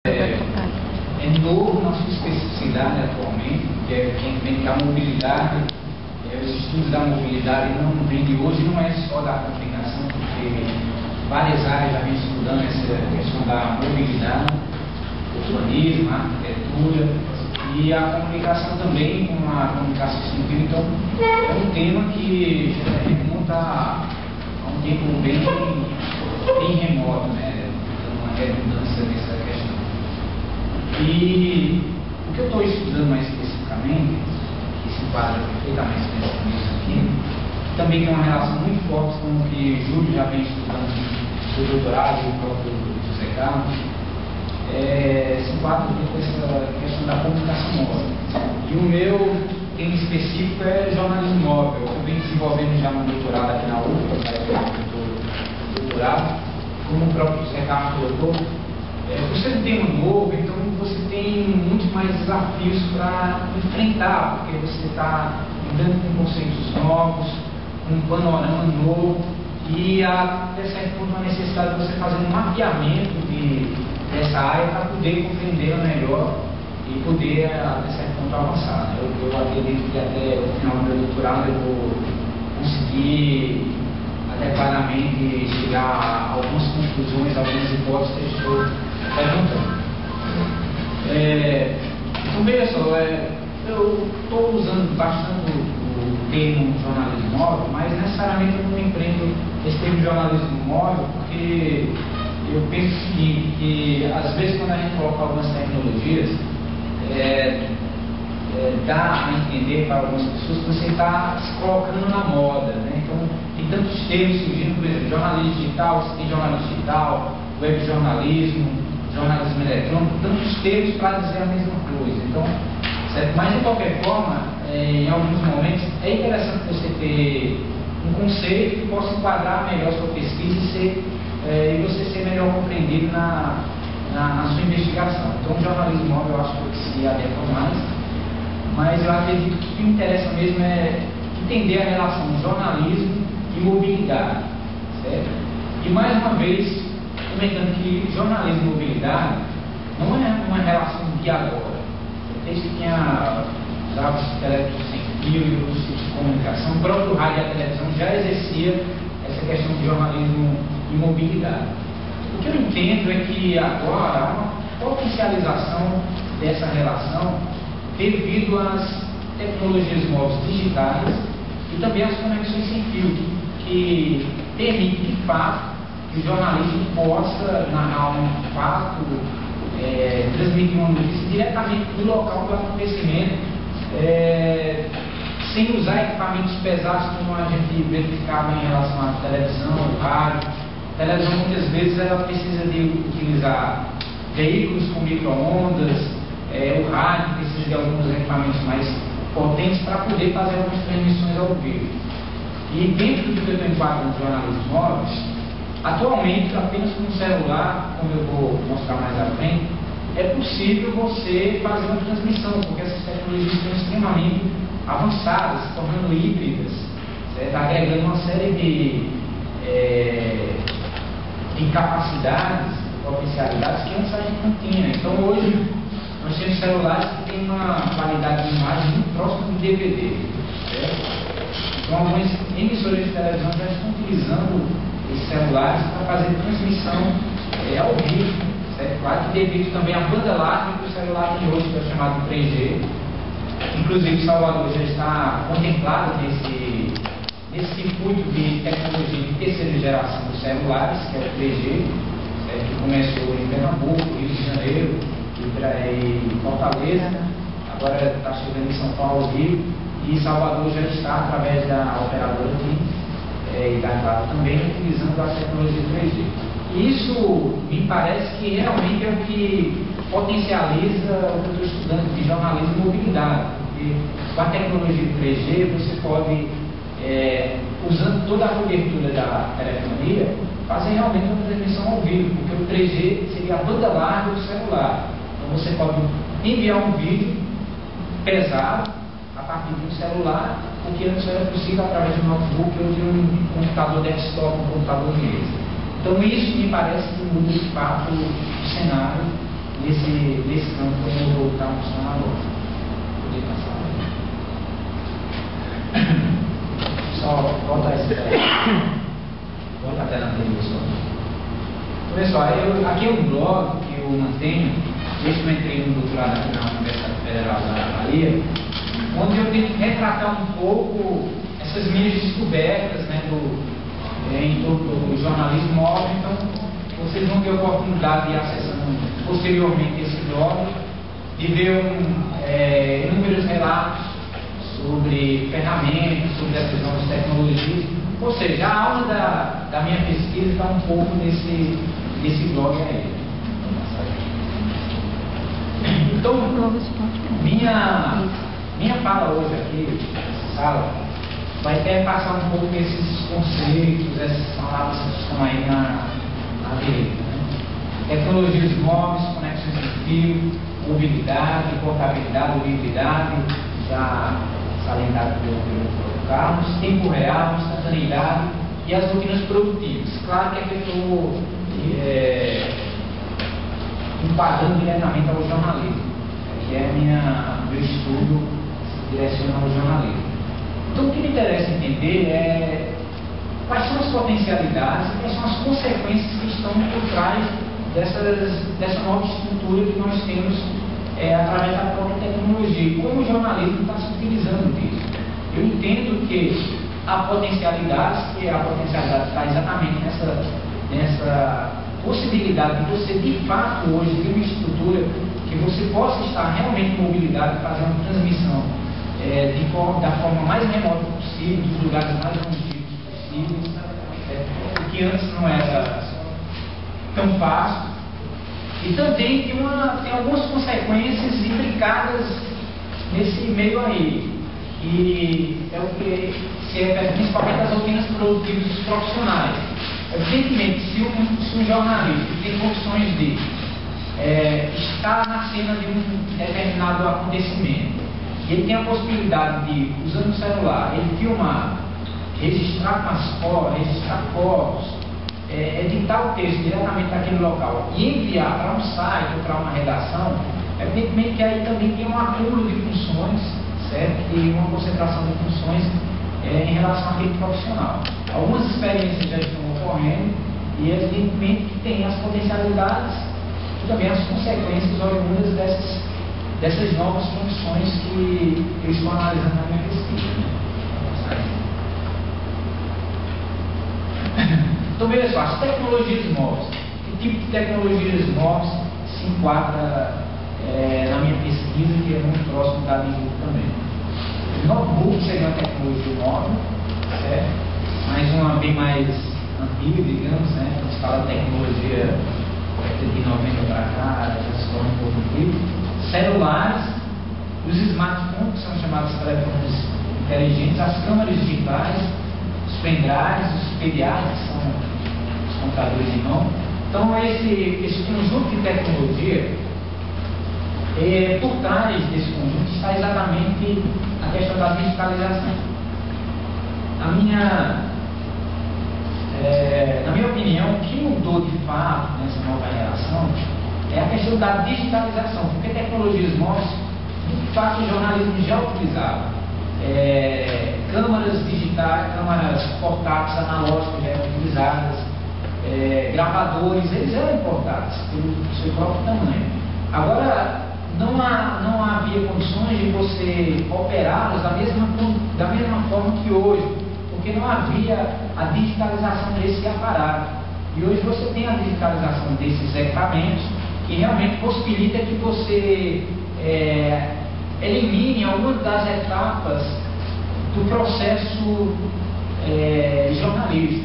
É novo na sua especificidade atualmente, que é a mobilidade, os estudos da mobilidade não vêm de hoje, não é só da comunicação, porque várias áreas já vêm estudando essa questão da mobilidade, urbanismo, arquitetura, e a comunicação também, com a comunicação científica. Então, é um tema que remonta a um tempo bem remoto, né? Uma redundância nessa questão. E o que eu estou estudando mais especificamente, que se enquadra perfeitamente nesse aqui, também tem uma relação muito forte com o que Júlio já vem estudando no seu doutorado e o próprio José Carlos, se enquadra com essa questão da comunicação móvel. E o meu tema específico é jornalismo móvel. Eu venho desenvolvendo já no doutorado aqui na UFPA, doutorado, como o próprio José Carlos colocou. Você é um tema novo, então você tem muitos mais desafios para enfrentar, porque você está lidando com conceitos novos, um panorama novo, e até certo ponto uma necessidade de você fazer um mapeamento dessa área para poder compreendê-la melhor e poder, até certo ponto, avançar. Eu acredito que até o final do meu doutorado eu vou conseguir adequadamente chegar a algumas conclusões, algumas hipóteses que estou perguntando. Então, veja só, eu estou usando bastante o termo jornalismo móvel, mas necessariamente eu não empreendo esse termo jornalismo móvel, porque eu penso o seguinte, que às vezes quando a gente coloca algumas tecnologias, dá a entender para algumas pessoas que você está se colocando na moda, né? Então, tem tantos termos surgindo, por exemplo, jornalismo digital, você tem jornalismo digital, webjornalismo, jornalismo eletrônico, tantos termos para dizer a mesma coisa. Então, certo? Mas, de qualquer forma, em alguns momentos, é interessante você ter um conceito que possa enquadrar melhor sua pesquisa e você ser melhor compreendido na sua investigação. Então, o jornalismo móvel eu acho que se adequa mais, mas eu acredito que o que me interessa mesmo é entender a relação jornalismo e mobilidade, certo? E mais uma vez, comentando que jornalismo e mobilidade não é uma relação de agora. Desde que tinha dados telégrafos sem fio e outros tipos de comunicação, o próprio rádio e a televisão já exercia essa questão de jornalismo e mobilidade. O que eu entendo é que agora há uma potencialização dessa relação devido às tecnologias móveis digitais e também às conexões sem fio, que permitem de fato que o jornalismo possa narrar um fato, transmitir uma notícia diretamente do local do acontecimento, sem usar equipamentos pesados como a gente verificava em relação à televisão, ao rádio. A televisão muitas vezes ela precisa de utilizar veículos com micro-ondas, o rádio precisa de alguns equipamentos mais potentes para poder fazer algumas transmissões ao vivo. E dentro do que eu estou enquadrando nos jornalismos móveis, atualmente, apenas com o celular, como eu vou mostrar mais à frente, é possível você fazer uma transmissão, porque essas tecnologias estão extremamente avançadas, se tornando híbridas, agregando uma série de capacidades, potencialidades que antes a gente não tinha. Então, hoje, nós temos celulares que têm uma qualidade de imagem muito próxima do DVD. Certo? Então, algumas emissoras de televisão já estão utilizando esses celulares para fazer transmissão ao vivo, certo? Claro que devido também à banda larga que o celular tem hoje, que é chamado 3G. Inclusive, Salvador já está contemplado nesse circuito de tecnologia de terceira geração dos celulares, que é o 3G, certo? Que começou em Pernambuco, Rio de Janeiro e Fortaleza, agora está chegando em São Paulo, Rio, e Salvador já está, através da operadora TIM, e da Claro também, utilizando a tecnologia 3G. Isso me parece que realmente é o que potencializa o que eu estou estudando de jornalismo e mobilidade, porque com a tecnologia 3G você pode, usando toda a cobertura da telefonia, fazer realmente uma transmissão ao vivo, porque o 3G seria a banda larga do celular. Então você pode enviar um vídeo pesado a partir de um celular, o que antes era possível através de um notebook ou de um computador desktop, um computador de mesa. Então isso me parece que muda de fato o cenário nesse campo como eu vou estar funcionando agora. Poder passar. Só voltar esse tela. Volta a tela anterior só. Então, pessoal, aqui é um blog que eu mantenho, desde que eu entrei no doutorado aqui na Universidade Federal da Bahia, onde eu tento retratar um pouco essas minhas descobertas, né, em torno do jornalismo móvel. Então, vocês vão ter a oportunidade de acessar posteriormente esse blog, de ver inúmeros relatos sobre ferramentas, sobre essas novas tecnologias. Ou seja, a aula da minha pesquisa está um pouco nesse blog aí. Então, minha fala hoje aqui, nessa sala, vai passar um pouco desses conceitos, essas palavras que estão aí na direita. Né? Tecnologias móveis, conexões de fio, mobilidade, portabilidade, mobilidade, já salientado pelo Carlos, tempo real, instantaneidade e as rotinas produtivas. Claro que aqui eu estou enquadrando diretamente ao jornalismo, que é meu estudo se direciona ao jornalismo. Então, o que me interessa entender é quais são as potencialidades e quais são as consequências que estão por trás dessa nova estrutura que nós temos através da própria tecnologia. Como o jornalismo está se utilizando disso? Eu entendo que a potencialidade está exatamente nessa possibilidade de você, de fato, hoje ter uma estrutura que você possa estar realmente em mobilidade, fazer uma transmissão da forma mais remota possível, dos lugares mais longínquos possíveis, o que antes não era tão fácil. E também tem algumas consequências implicadas nesse meio aí, que é o que se refere principalmente às rotinas produtivas dos profissionais. Evidentemente, se um jornalista tem condições de estar na cena de um determinado acontecimento, ele tem a possibilidade de, usando o celular, ele filmar, registrar fotos, editar o texto diretamente daquele local e enviar para um site ou para uma redação, evidentemente que aí também tem um acúmulo de funções, certo? E uma concentração de funções em relação àquele profissional. Algumas experiências já estão ocorrendo e evidentemente que tem as potencialidades e também as consequências oriundas dessas novas funções que eu estou analisando na minha pesquisa. Então, veja só, as tecnologias móveis. Que tipo de tecnologias móveis se enquadra na minha pesquisa, que é muito próximo da minha também? O notebook seria uma tecnologia móvel, certo? Mas uma bem mais antiga, digamos, né? Quando se fala de tecnologia de 90 para cá, já se torna um pouco antigo. Celulares, os smartphones, que são chamados telefones inteligentes, as câmeras digitais, os pendrives, os PDAs, que são os computadores de mão. Então, esse conjunto de tecnologia, por trás desse conjunto está exatamente a questão da digitalização. Na minha opinião, o que mudou de fato nessa nova relação é a questão da digitalização, porque tecnologias móveis, de fato, o jornalismo já utilizava. Câmaras digitais, câmaras portáteis analógicas já eram utilizadas, gravadores, eles eram importados pelo seu próprio tamanho. Agora, não havia condições de você operá-los da mesma forma que hoje, porque não havia a digitalização desse aparato. E hoje você tem a digitalização desses equipamentos, que realmente possibilita que você elimine algumas das etapas do processo jornalístico.